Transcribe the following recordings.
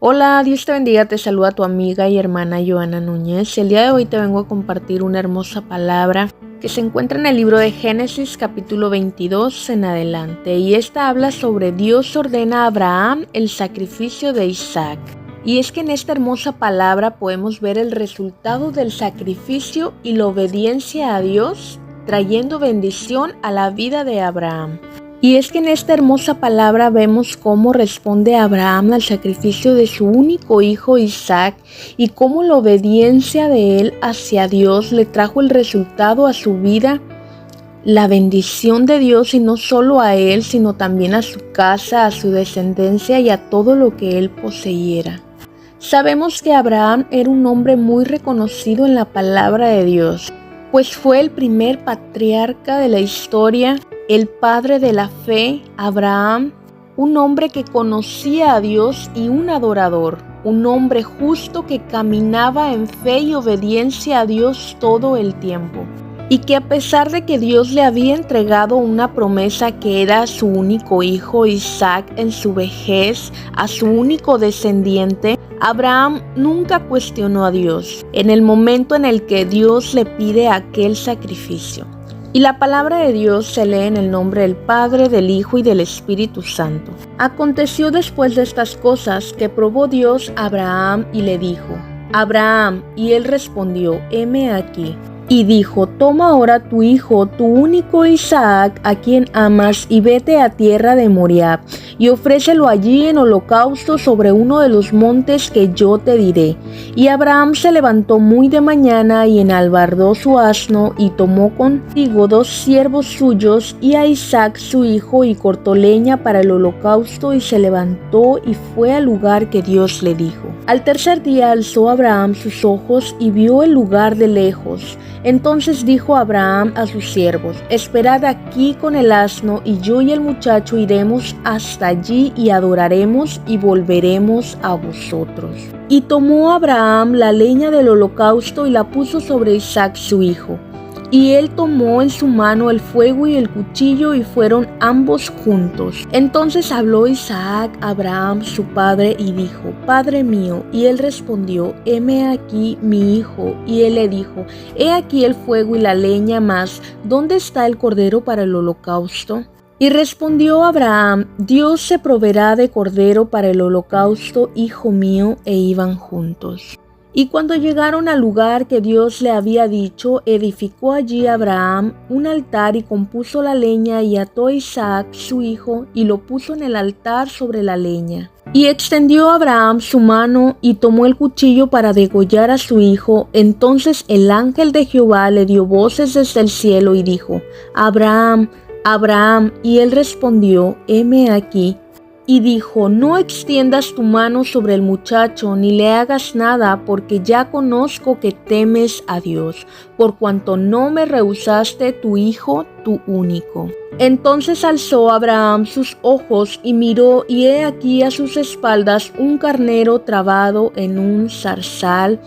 Hola, Dios te bendiga, te saluda tu amiga y hermana Joana Núñez. El día de hoy te vengo a compartir una hermosa palabra que se encuentra en el libro de Génesis capítulo 22 en adelante. Y esta habla sobre Dios ordena a Abraham el sacrificio de Isaac. Y es que en esta hermosa palabra podemos ver el resultado del sacrificio y la obediencia a Dios, trayendo bendición a la vida de Abraham. Y es que en esta hermosa palabra vemos cómo responde Abraham al sacrificio de su único hijo Isaac y cómo la obediencia de él hacia Dios le trajo el resultado a su vida, la bendición de Dios, y no solo a él, sino también a su casa, a su descendencia y a todo lo que él poseyera. Sabemos que Abraham era un hombre muy reconocido en la palabra de Dios, pues fue el primer patriarca de la historia, el padre de la fe, Abraham, un hombre que conocía a Dios y un adorador, un hombre justo que caminaba en fe y obediencia a Dios todo el tiempo. Y que a pesar de que Dios le había entregado una promesa que era a su único hijo Isaac en su vejez, a su único descendiente, Abraham nunca cuestionó a Dios en el momento en el que Dios le pide aquel sacrificio. Y la palabra de Dios se lee en el nombre del Padre, del Hijo y del Espíritu Santo. Aconteció después de estas cosas que probó Dios a Abraham y le dijo: Abraham, y él respondió: heme aquí. Y dijo: toma ahora tu hijo, tu único Isaac, a quien amas, y vete a tierra de Moriah, y ofrécelo allí en holocausto sobre uno de los montes que yo te diré. Y Abraham se levantó muy de mañana, y enalbardó su asno, y tomó consigo 2 siervos suyos, y a Isaac su hijo, y cortó leña para el holocausto, y se levantó, y fue al lugar que Dios le dijo. Al tercer día alzó Abraham sus ojos, y vio el lugar de lejos. Entonces dijo Abraham a sus siervos: esperad aquí con el asno, y yo y el muchacho iremos hasta allí y adoraremos y volveremos a vosotros. Y tomó Abraham la leña del holocausto y la puso sobre Isaac su hijo. Y él tomó en su mano el fuego y el cuchillo, y fueron ambos juntos. Entonces habló Isaac a Abraham su padre y dijo: Padre mío. Y él respondió: heme aquí mi hijo. Y él le dijo: he aquí el fuego y la leña, mas ¿dónde está el cordero para el holocausto? Y respondió Abraham: Dios se proveerá de cordero para el holocausto, hijo mío. E iban juntos. Y cuando llegaron al lugar que Dios le había dicho, edificó allí Abraham un altar, y compuso la leña, y ató a Isaac su hijo, y lo puso en el altar sobre la leña. Y extendió Abraham su mano, y tomó el cuchillo para degollar a su hijo. Entonces el ángel de Jehová le dio voces desde el cielo, y dijo: Abraham, Abraham. Y él respondió: heme aquí. Y dijo: no extiendas tu mano sobre el muchacho, ni le hagas nada, porque ya conozco que temes a Dios, por cuanto no me rehusaste tu hijo, tu único. Entonces alzó Abraham sus ojos y miró, y he aquí a sus espaldas un carnero trabado en un zarzal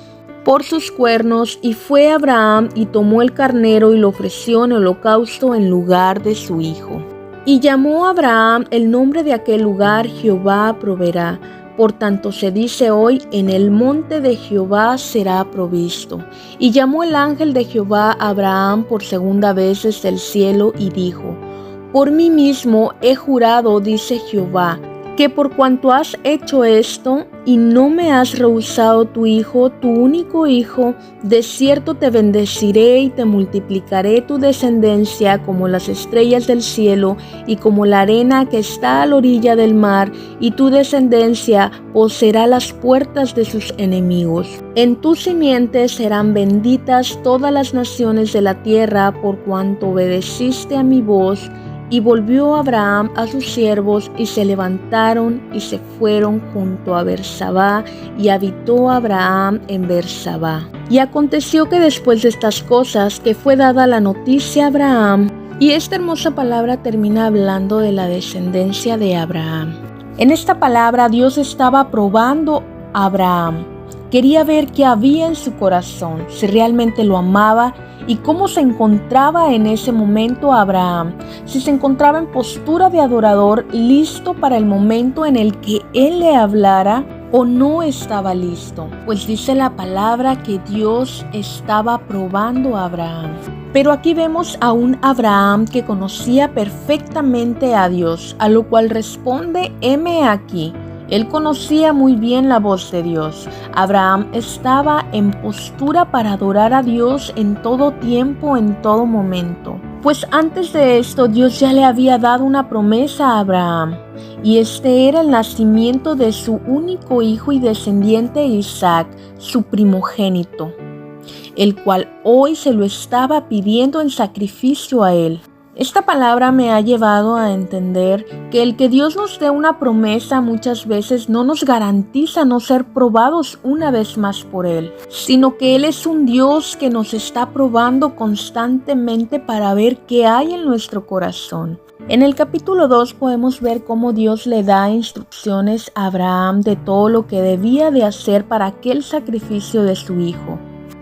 por sus cuernos. Y fue Abraham y tomó el carnero y lo ofreció en holocausto en lugar de su hijo. Y llamó a Abraham el nombre de aquel lugar: Jehová proveerá. Por tanto se dice hoy: en el monte de Jehová será provisto. Y llamó el ángel de Jehová a Abraham por segunda vez desde el cielo, y dijo: por mí mismo he jurado, dice Jehová, que por cuanto has hecho esto, y no me has rehusado tu hijo, tu único hijo, de cierto te bendeciré y te multiplicaré tu descendencia como las estrellas del cielo y como la arena que está a la orilla del mar, y tu descendencia poseerá las puertas de sus enemigos. En tu simiente serán benditas todas las naciones de la tierra, por cuanto obedeciste a mi voz. Y volvió Abraham a sus siervos, y se levantaron y se fueron junto a Bersabá, y habitó Abraham en Bersabá. Y aconteció que después de estas cosas, que fue dada la noticia a Abraham, y esta hermosa palabra termina hablando de la descendencia de Abraham. En esta palabra Dios estaba probando a Abraham. Quería ver qué había en su corazón, si realmente lo amaba, y cómo se encontraba en ese momento Abraham, si se encontraba en postura de adorador, listo para el momento en el que él le hablara, o no estaba listo, pues dice la palabra que Dios estaba probando a Abraham. Pero aquí vemos a un Abraham que conocía perfectamente a Dios, a lo cual responde: heme aquí. Él conocía muy bien la voz de Dios. Abraham estaba en postura para adorar a Dios en todo tiempo, en todo momento. Pues antes de esto, Dios ya le había dado una promesa a Abraham, y este era el nacimiento de su único hijo y descendiente Isaac, su primogénito, el cual hoy se lo estaba pidiendo en sacrificio a él. Esta palabra me ha llevado a entender que el que Dios nos dé una promesa muchas veces no nos garantiza no ser probados una vez más por Él, sino que Él es un Dios que nos está probando constantemente para ver qué hay en nuestro corazón. En el capítulo 2 podemos ver cómo Dios le da instrucciones a Abraham de todo lo que debía de hacer para aquel sacrificio de su hijo.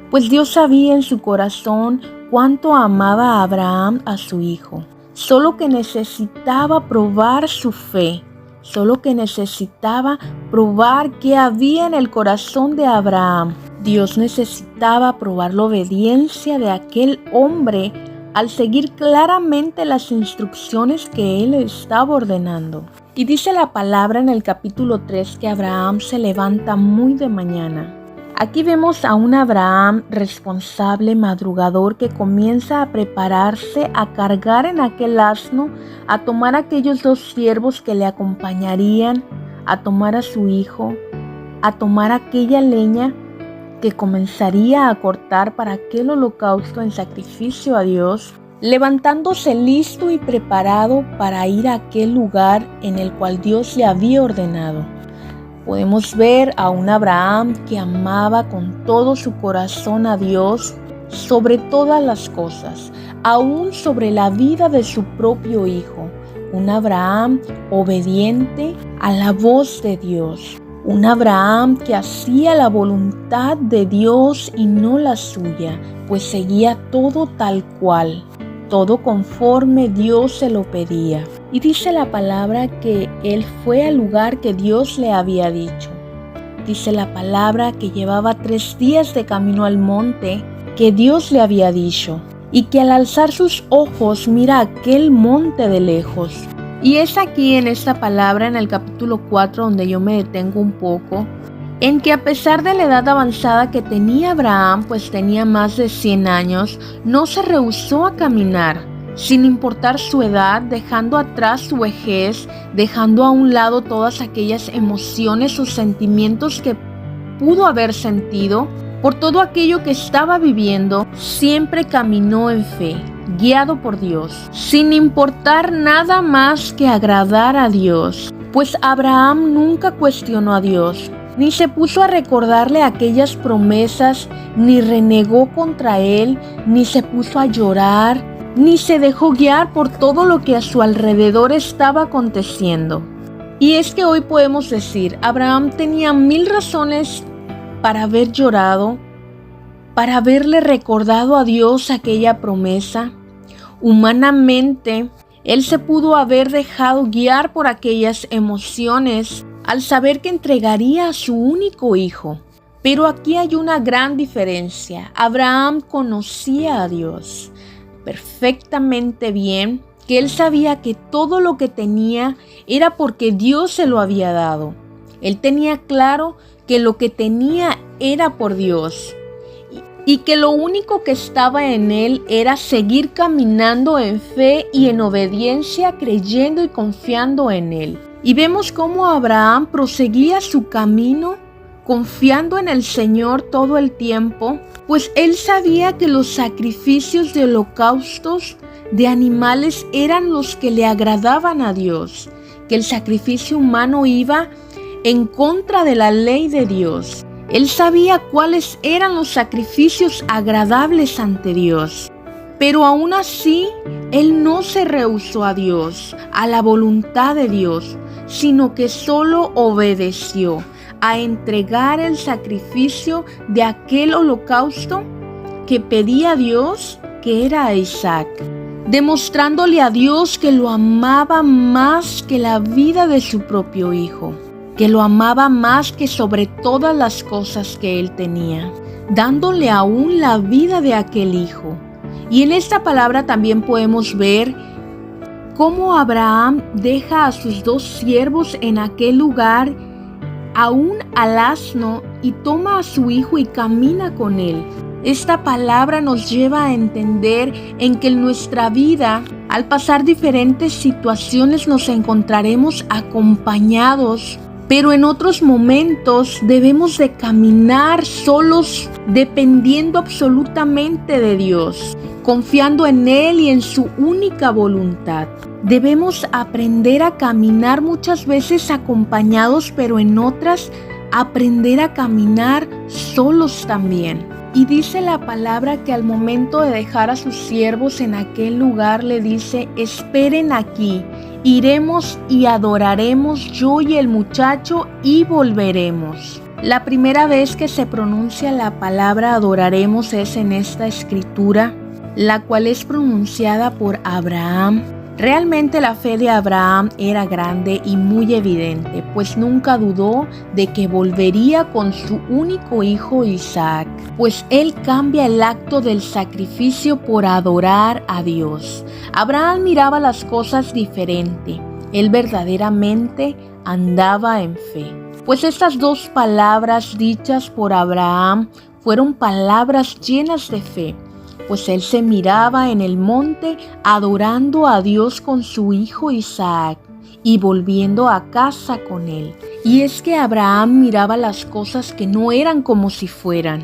Pues Dios sabía en su corazón cuánto amaba a Abraham a su hijo. Solo que necesitaba probar su fe. Solo que necesitaba probar qué había en el corazón de Abraham. Dios necesitaba probar la obediencia de aquel hombre al seguir claramente las instrucciones que él estaba ordenando. Y dice la palabra en el capítulo 3 que Abraham se levanta muy de mañana. Aquí vemos a un Abraham responsable, madrugador, que comienza a prepararse, a cargar en aquel asno, a tomar aquellos 2 siervos que le acompañarían, a tomar a su hijo, a tomar aquella leña que comenzaría a cortar para aquel holocausto en sacrificio a Dios, levantándose listo y preparado para ir a aquel lugar en el cual Dios le había ordenado. Podemos ver a un Abraham que amaba con todo su corazón a Dios sobre todas las cosas, aún sobre la vida de su propio hijo. Un Abraham obediente a la voz de Dios. Un Abraham que hacía la voluntad de Dios y no la suya, pues seguía todo tal cual, todo conforme Dios se lo pedía. Y dice la palabra que él fue al lugar que Dios le había dicho. Dice la palabra que llevaba 3 días de camino al monte que Dios le había dicho, y que al alzar sus ojos mira aquel monte de lejos. Y es aquí en esta palabra, en el capítulo 4, donde yo me detengo un poco, en que a pesar de la edad avanzada que tenía Abraham, pues tenía más de 100 años, no se rehusó a caminar, sin importar su edad, dejando atrás su vejez, dejando a un lado todas aquellas emociones o sentimientos que pudo haber sentido. Por todo aquello que estaba viviendo, siempre caminó en fe, guiado por Dios, sin importar nada más que agradar a Dios. Pues Abraham nunca cuestionó a Dios, ni se puso a recordarle aquellas promesas, ni renegó contra él, ni se puso a llorar, ni se dejó guiar por todo lo que a su alrededor estaba aconteciendo. Y es que hoy podemos decir, Abraham tenía 1000 razones para haber llorado, para haberle recordado a Dios aquella promesa. Humanamente, él se pudo haber dejado guiar por aquellas emociones al saber que entregaría a su único hijo. Pero aquí hay una gran diferencia. Abraham conocía a Dios perfectamente bien, que él sabía que todo lo que tenía era porque Dios se lo había dado. Él tenía claro que lo que tenía era por Dios y que lo único que estaba en él era seguir caminando en fe y en obediencia, creyendo y confiando en él. Y vemos cómo Abraham proseguía su camino confiando en el Señor todo el tiempo, pues él sabía que los sacrificios de holocaustos de animales eran los que le agradaban a Dios, que el sacrificio humano iba en contra de la ley de Dios. Él sabía cuáles eran los sacrificios agradables ante Dios, pero aún así, él no se rehusó a Dios, a la voluntad de Dios, sino que solo obedeció a entregar el sacrificio de aquel holocausto que pedía a Dios, que era a Isaac, demostrándole a Dios que lo amaba más que la vida de su propio hijo. que lo amaba más que sobre todas las cosas que él tenía, dándole aún la vida de aquel hijo. Y en esta palabra también podemos ver cómo Abraham deja a sus 2 siervos en aquel lugar, aún al asno, y toma a su hijo y camina con él. Esta palabra nos lleva a entender en que en nuestra vida, al pasar diferentes situaciones, nos encontraremos acompañados, pero en otros momentos debemos de caminar solos, dependiendo absolutamente de Dios, confiando en Él y en su única voluntad. Debemos aprender a caminar muchas veces acompañados, pero en otras aprender a caminar solos también. Y dice la palabra que al momento de dejar a sus siervos en aquel lugar, le dice: esperen aquí, iremos y adoraremos yo y el muchacho y volveremos. La primera vez que se pronuncia la palabra adoraremos es en esta escritura, la cual es pronunciada por Abraham. Realmente la fe de Abraham era grande y muy evidente, pues nunca dudó de que volvería con su único hijo Isaac, pues él cambia el acto del sacrificio por adorar a Dios. Abraham miraba las cosas diferente, él verdaderamente andaba en fe. Pues estas 2 palabras dichas por Abraham fueron palabras llenas de fe, pues él se miraba en el monte adorando a Dios con su hijo Isaac y volviendo a casa con él. Y es que Abraham miraba las cosas que no eran como si fueran.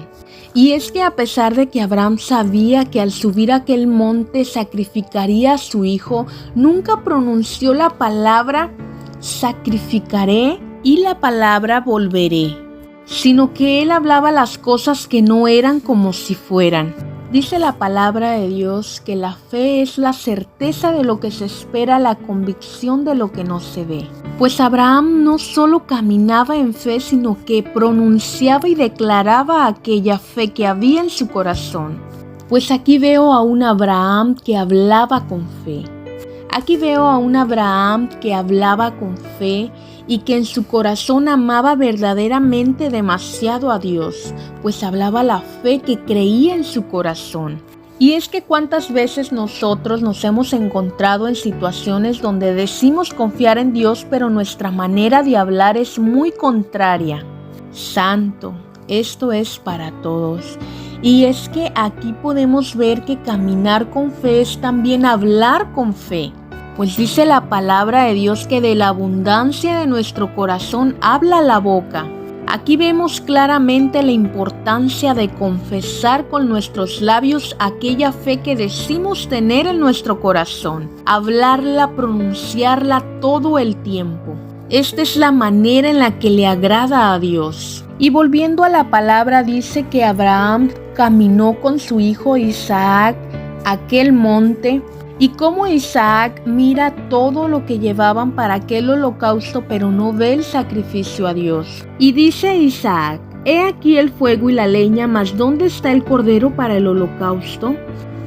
Y es que a pesar de que Abraham sabía que al subir a aquel monte sacrificaría a su hijo, nunca pronunció la palabra sacrificaré y la palabra volveré, sino que él hablaba las cosas que no eran como si fueran. Dice la palabra de Dios que la fe es la certeza de lo que se espera, la convicción de lo que no se ve. Pues Abraham no solo caminaba en fe, sino que pronunciaba y declaraba aquella fe que había en su corazón. Pues aquí veo a un Abraham que hablaba con fe. Aquí veo a un Abraham que hablaba con fe y que en su corazón amaba verdaderamente demasiado a Dios, pues hablaba la fe que creía en su corazón. Y es que cuántas veces nosotros nos hemos encontrado en situaciones donde decimos confiar en Dios, pero nuestra manera de hablar es muy contraria. Santo, esto es para todos. Y es que aquí podemos ver que caminar con fe es también hablar con fe. Pues dice la palabra de Dios que de la abundancia de nuestro corazón habla la boca. Aquí vemos claramente la importancia de confesar con nuestros labios aquella fe que decimos tener en nuestro corazón. Hablarla, pronunciarla todo el tiempo. Esta es la manera en la que le agrada a Dios. Y volviendo a la palabra, dice que Abraham caminó con su hijo Isaac a aquel monte. Y como Isaac mira todo lo que llevaban para aquel holocausto, pero no ve el sacrificio a Dios. Y dice Isaac: he aquí el fuego y la leña, mas ¿dónde está el cordero para el holocausto?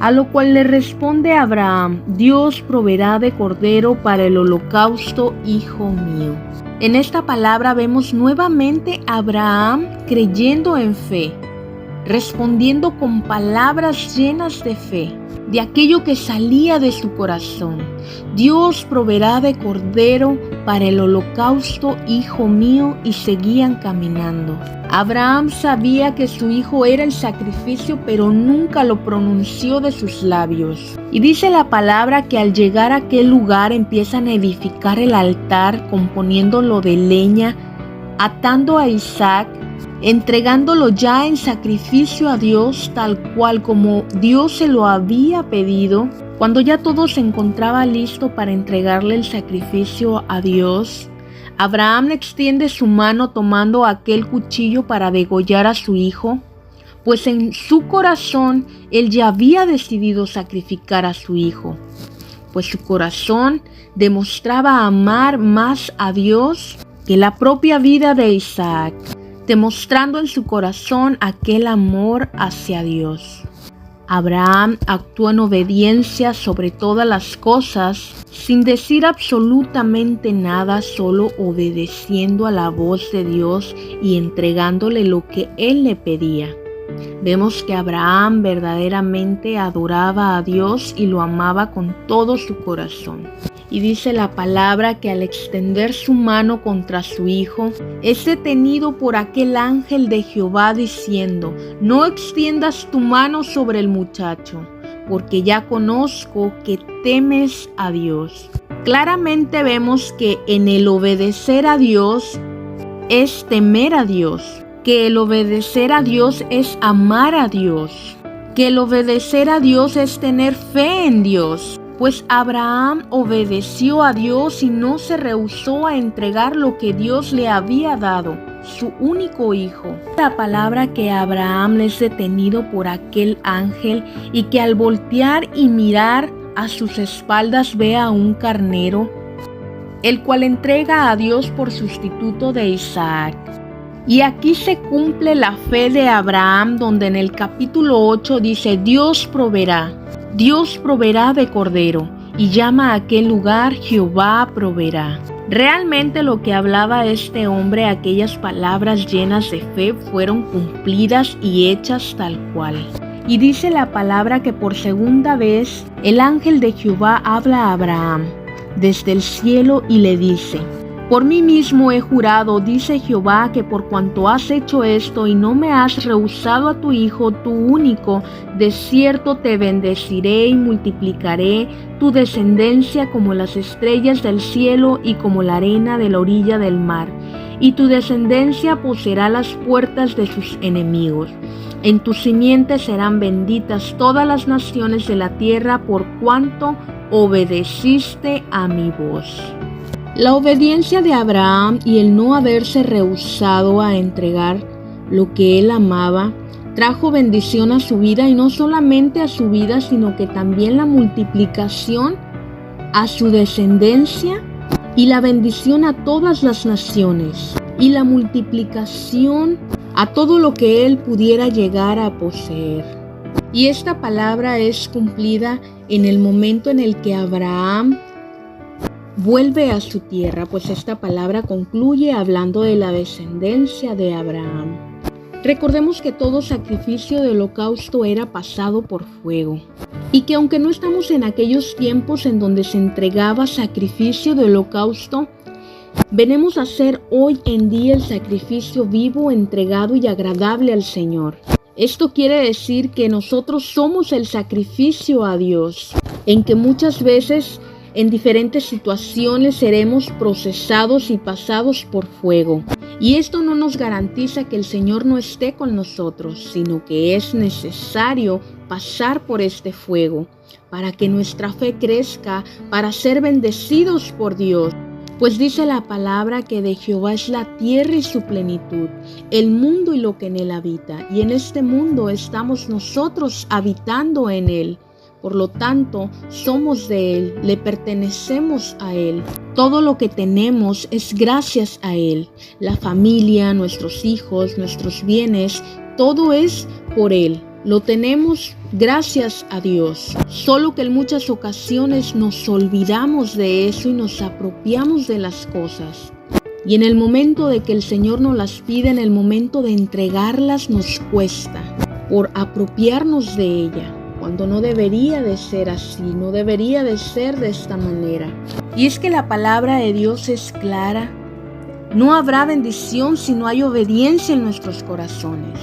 A lo cual le responde Abraham: Dios proveerá de cordero para el holocausto, hijo mío. En esta palabra vemos nuevamente a Abraham creyendo en fe, respondiendo con palabras llenas de fe, de aquello que salía de su corazón. Dios proveerá de cordero para el holocausto, hijo mío, y seguían caminando. Abraham sabía que su hijo era el sacrificio, pero nunca lo pronunció de sus labios. Y dice la palabra que al llegar a aquel lugar empiezan a edificar el altar, componiéndolo de leña, atando a Isaac, entregándolo ya en sacrificio a Dios, tal cual como Dios se lo había pedido. Cuando ya todo se encontraba listo para entregarle el sacrificio a Dios, Abraham extiende su mano tomando aquel cuchillo para degollar a su hijo, pues en su corazón él ya había decidido sacrificar a su hijo, pues su corazón demostraba amar más a Dios que la propia vida de Isaac, demostrando en su corazón aquel amor hacia Dios. Abraham actuó en obediencia sobre todas las cosas, sin decir absolutamente nada, solo obedeciendo a la voz de Dios y entregándole lo que él le pedía. Vemos que Abraham verdaderamente adoraba a Dios y lo amaba con todo su corazón. Y dice la palabra que al extender su mano contra su hijo, es detenido por aquel ángel de Jehová diciendo: no extiendas tu mano sobre el muchacho, porque ya conozco que temes a Dios. Claramente vemos que en el obedecer a Dios es temer a Dios, que el obedecer a Dios es amar a Dios, que el obedecer a Dios es tener fe en Dios. Pues Abraham obedeció a Dios y no se rehusó a entregar lo que Dios le había dado, su único hijo. La palabra que Abraham es detenido por aquel ángel y que al voltear y mirar a sus espaldas ve a un carnero, el cual entrega a Dios por sustituto de Isaac. Y aquí se cumple la fe de Abraham, donde en el capítulo 8 dice: Dios proveerá de cordero, y llama a aquel lugar Jehová proveerá. Realmente lo que hablaba este hombre, aquellas palabras llenas de fe, fueron cumplidas y hechas tal cual. Y dice la palabra que por segunda vez el ángel de Jehová habla a Abraham desde el cielo y le dice: por mí mismo he jurado, dice Jehová, que por cuanto has hecho esto y no me has rehusado a tu hijo, tu único, de cierto te bendeciré y multiplicaré tu descendencia como las estrellas del cielo y como la arena de la orilla del mar. Y tu descendencia poseerá las puertas de sus enemigos. En tu simiente serán benditas todas las naciones de la tierra, por cuanto obedeciste a mi voz. La obediencia de Abraham y el no haberse rehusado a entregar lo que él amaba trajo bendición a su vida, y no solamente a su vida, sino que también la multiplicación a su descendencia y la bendición a todas las naciones y la multiplicación a todo lo que él pudiera llegar a poseer. Y esta palabra es cumplida en el momento en el que Abraham vuelve a su tierra, pues esta palabra concluye hablando de la descendencia de Abraham. Recordemos que todo sacrificio de holocausto era pasado por fuego, y que aunque no estamos en aquellos tiempos en donde se entregaba sacrificio de holocausto, venimos a hacer hoy en día el sacrificio vivo, entregado y agradable al Señor. Esto quiere decir que nosotros somos el sacrificio a Dios, en que muchas veces en diferentes situaciones seremos procesados y pasados por fuego. Y esto no nos garantiza que el Señor no esté con nosotros, sino que es necesario pasar por este fuego para que nuestra fe crezca, para ser bendecidos por Dios. Pues dice la palabra que de Jehová es la tierra y su plenitud, el mundo y lo que en él habita. Y en este mundo estamos nosotros habitando en él. Por lo tanto, somos de Él, le pertenecemos a Él. Todo lo que tenemos es gracias a Él. La familia, nuestros hijos, nuestros bienes, todo es por Él. Lo tenemos gracias a Dios. Solo que en muchas ocasiones nos olvidamos de eso y nos apropiamos de las cosas. Y en el momento de que el Señor nos las pide, en el momento de entregarlas, nos cuesta por apropiarnos de ella. Cuando no debería de ser así, no debería de ser de esta manera. Y es que la palabra de Dios es clara. No habrá bendición si no hay obediencia en nuestros corazones.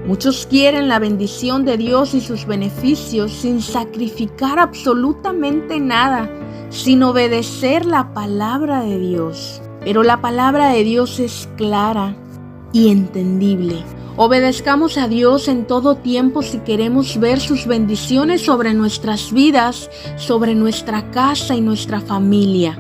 Muchos quieren la bendición de Dios y sus beneficios sin sacrificar absolutamente nada, sin obedecer la palabra de Dios. Pero la palabra de Dios es clara y entendible. Obedezcamos a Dios en todo tiempo si queremos ver sus bendiciones sobre nuestras vidas, sobre nuestra casa y nuestra familia.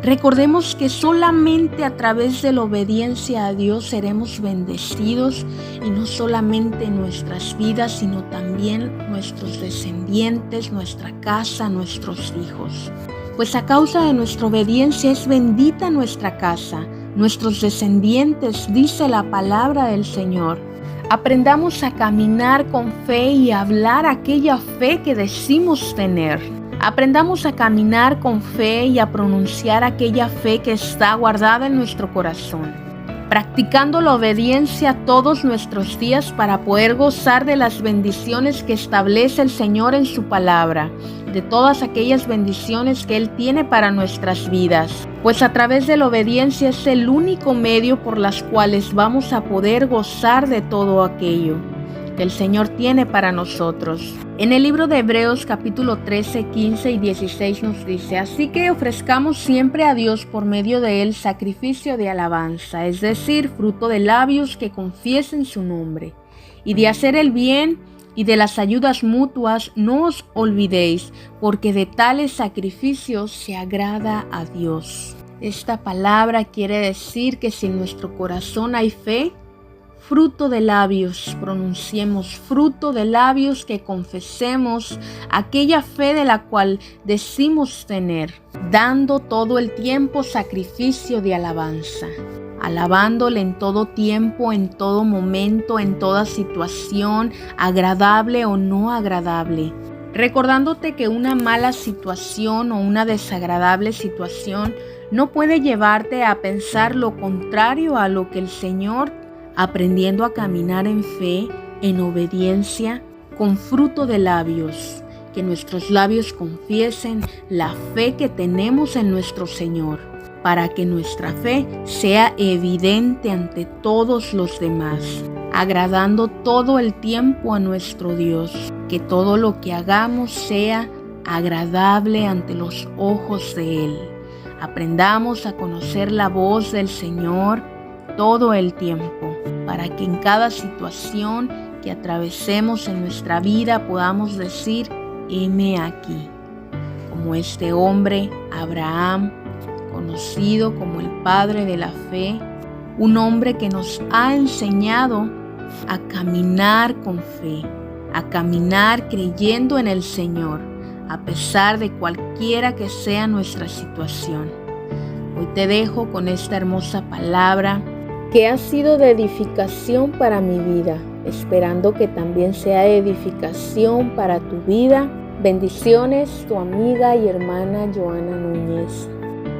Recordemos que solamente a través de la obediencia a Dios seremos bendecidos, y no solamente en nuestras vidas, sino también nuestros descendientes, nuestra casa, nuestros hijos. Pues a causa de nuestra obediencia es bendita nuestra casa, nuestros descendientes, dice la palabra del Señor. Aprendamos a caminar con fe y hablar aquella fe que decimos tener. Aprendamos a caminar con fe y a pronunciar aquella fe que está guardada en nuestro corazón, practicando la obediencia todos nuestros días para poder gozar de las bendiciones que establece el Señor en su palabra, de todas aquellas bendiciones que Él tiene para nuestras vidas, pues a través de la obediencia es el único medio por las cuales vamos a poder gozar de todo aquello que el Señor tiene para nosotros. En el libro de Hebreos capítulo 13, 15 y 16 nos dice: así que ofrezcamos siempre a Dios por medio de Él sacrificio de alabanza, es decir, fruto de labios que confiesen su nombre, y de hacer el bien y de las ayudas mutuas no os olvidéis, porque de tales sacrificios se agrada a Dios. Esta palabra quiere decir que si en nuestro corazón hay fe, fruto de labios, pronunciemos, fruto de labios que confesemos aquella fe de la cual decimos tener, dando todo el tiempo sacrificio de alabanza, alabándole en todo tiempo, en todo momento, en toda situación, agradable o no agradable. Recordándote que una mala situación o una desagradable situación no puede llevarte a pensar lo contrario a lo que el Señor, aprendiendo a caminar en fe, en obediencia, con fruto de labios, que nuestros labios confiesen la fe que tenemos en nuestro Señor, para que nuestra fe sea evidente ante todos los demás, agradando todo el tiempo a nuestro Dios, que todo lo que hagamos sea agradable ante los ojos de Él. Aprendamos a conocer la voz del Señor todo el tiempo, para que en cada situación que atravesemos en nuestra vida podamos decir: heme aquí. Como este hombre, Abraham, conocido como el padre de la fe, un hombre que nos ha enseñado a caminar con fe, a caminar creyendo en el Señor, a pesar de cualquiera que sea nuestra situación. Hoy te dejo con esta hermosa palabra que ha sido de edificación para mi vida, esperando que también sea edificación para tu vida. Bendiciones, tu amiga y hermana Joana Núñez.